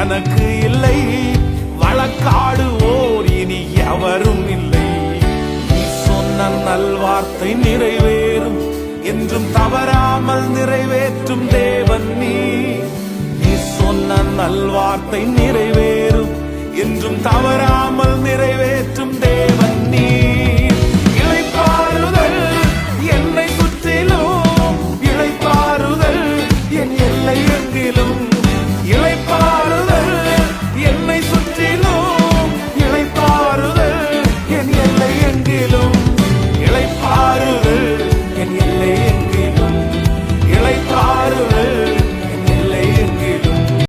எனக்கு இல்லை, வழக்காடுவோர் இனி எவரும் இல்லை. நீ சொன்ன நல்வார்த்தை நிறைவேறும், என்றும் தவறாமல் நிறைவேற்றும் தேவன் நீ. நீ சொன்ன நல்வார்த்தை நிறைவேறும், என்றும் தவறாமல் நிறைவேற்றும் தேவன்